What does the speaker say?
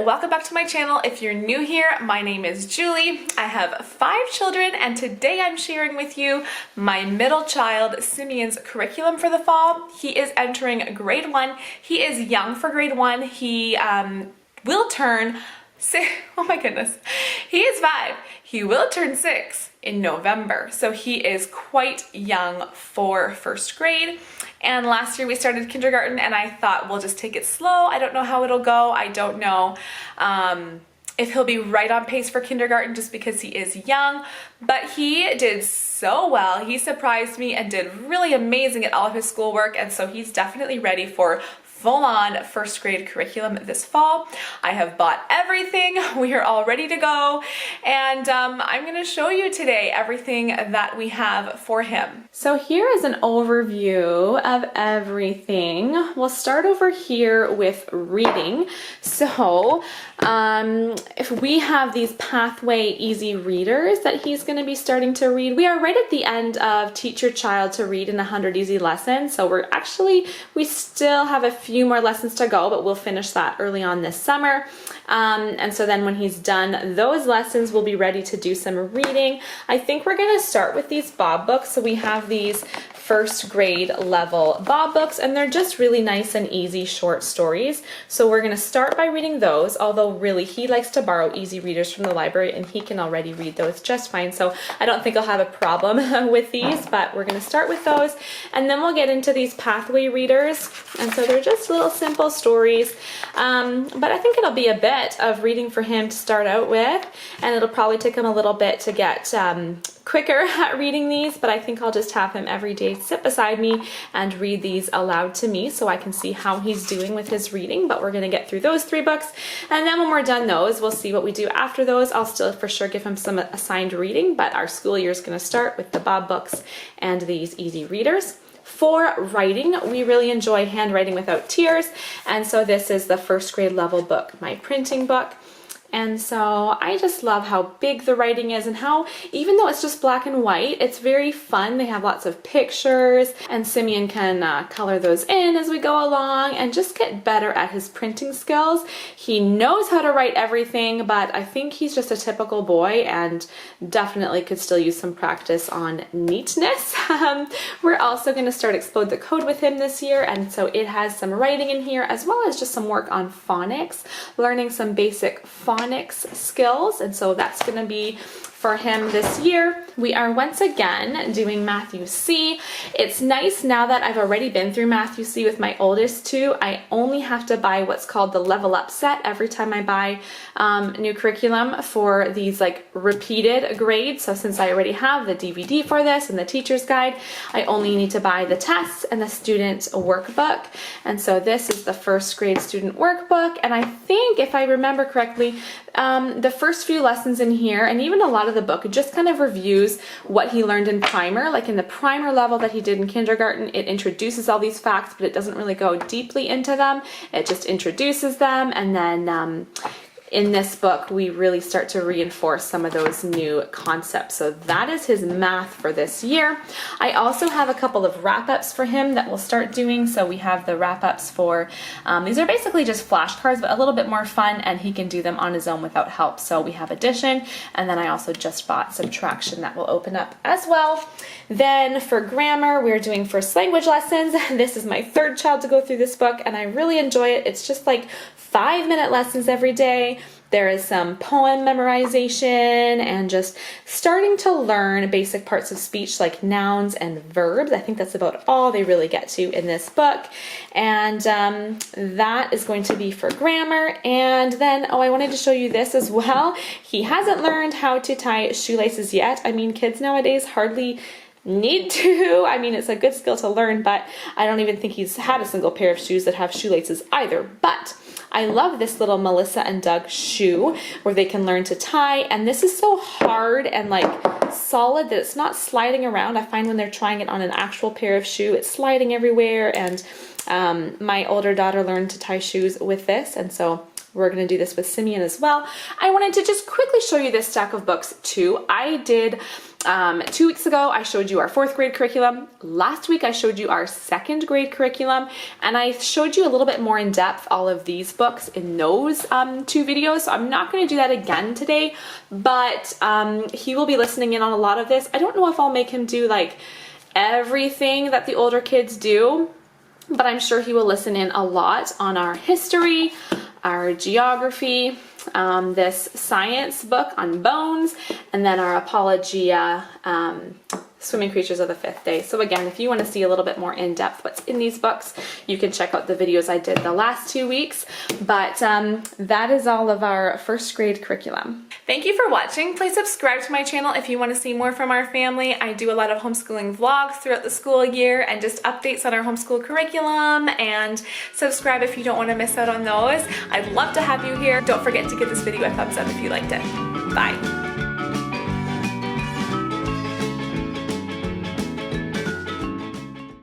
welcome back to my channel. If you're new here, my name is Julie. I have 5 children and today I'm sharing with you my middle child, Simeon's curriculum for the fall. He is entering grade 1. He is young for grade 1. He will turn 6, oh my goodness, he is 5. He will turn 6 in November, so he is quite young for first grade. And last year we started kindergarten and I thought we'll just take it slow. I don't know how it'll go. I don't know if he'll be right on pace for kindergarten just because he is young, but he did so well. He surprised me and did really amazing at all of his schoolwork, and so he's definitely ready for full-on first grade curriculum this fall. I have bought everything. We are all ready to go, and I'm going to show you today everything that we have for him. So here is an overview of everything. We'll start over here with reading. So if we have these Pathway Easy Readers that he's going to be starting to read. We are right at the end of Teach Your Child to Read in 100 Easy Lessons, so we still have a few more lessons to go, but we'll finish that early on this summer. And so then when he's done those lessons, we'll be ready to do some reading. I think we're going to start with these Bob books. So we have these first grade level Bob books, and they're just really nice and easy short stories. So we're going to start by reading those, although really he likes to borrow easy readers from the library and he can already read those just fine. So I don't think I'll have a problem with these, but we're going to start with those, and then we'll get into these Pathway readers. And so they're just little simple stories, but I think it'll be a bit of reading for him to start out with, and it'll probably take him a little bit to get quicker at reading these, but I think I'll just have him every day sit beside me and read these aloud to me so I can see how he's doing with his reading. But we're going to get through those 3 books, and then when we're done those, we'll see what we do after those. I'll still for sure give him some assigned reading, but our school year is going to start with the Bob books and these easy readers. For writing, we really enjoy Handwriting Without Tears, and so this is the first grade level book, my printing book. And so I just love how big the writing is, and how, even though it's just black and white, it's very fun. They have lots of pictures, and Simeon can color those in as we go along and just get better at his printing skills. He knows how to write everything, but I think he's just a typical boy and definitely could still use some practice on neatness. We're also going to start Explode the Code with him this year, and so it has some writing in here as well as just some work on phonics, learning some basic phonics skills, and so that's going to be for him this year. We are once again doing Matthew C. It's nice now that I've already been through Matthew C with my oldest 2. I only have to buy what's called the Level Up set every time I buy new curriculum for these like repeated grades. So since I already have the DVD for this and the teacher's guide, I only need to buy the tests and the student workbook. And so this is the first grade student workbook, and I think if I remember correctly, the first few lessons in here, and even a lot of the book, it just kind of reviews what he learned in primer. Like in the primer level that he did in kindergarten, it introduces all these facts, but it doesn't really go deeply into them. It just introduces them, and then in this book, we really start to reinforce some of those new concepts. So that is his math for this year. I also have a couple of wrap-ups for him that we'll start doing. So we have the wrap-ups for, these are basically just flashcards, but a little bit more fun, and he can do them on his own without help. So we have addition, and then I also just bought subtraction that will open up as well. Then for grammar, we're doing first language lessons. This is my 3rd child to go through this book, and I really enjoy it. It's just like 5-minute lessons every day. There is some poem memorization and just starting to learn basic parts of speech like nouns and verbs. I think that's about all they really get to in this book. And that is going to be for grammar. And then, I wanted to show you this as well. He hasn't learned how to tie shoelaces yet. I mean, kids nowadays hardly need to. I mean, it's a good skill to learn, but I don't even think he's had a single pair of shoes that have shoelaces either. But I love this little Melissa and Doug shoe where they can learn to tie, and this is so hard and like solid that it's not sliding around. I find when they're trying it on an actual pair of shoe, it's sliding everywhere, and my older daughter learned to tie shoes with this, and so we're going to do this with Simeon as well. I wanted to just quickly show you this stack of books too. I did 2 weeks ago, I showed you our 4th grade curriculum. Last week, I showed you our 2nd grade curriculum, and I showed you a little bit more in depth all of these books in those 2 videos. So I'm not going to do that again today, but he will be listening in on a lot of this. I don't know if I'll make him do like everything that the older kids do, but I'm sure he will listen in a lot on our history, our geography, this science book on bones, and then our Apologia, Swimming Creatures of the Fifth Day. So again, if you want to see a little bit more in depth what's in these books, you can check out the videos I did the last 2 weeks. But that is all of our 1st grade curriculum. Thank you for watching. Please subscribe to my channel if you want to see more from our family. I do a lot of homeschooling vlogs throughout the school year and just updates on our homeschool curriculum, and subscribe if you don't want to miss out on those. I'd love to have you here. Don't forget to give this video a thumbs up if you liked it. Bye.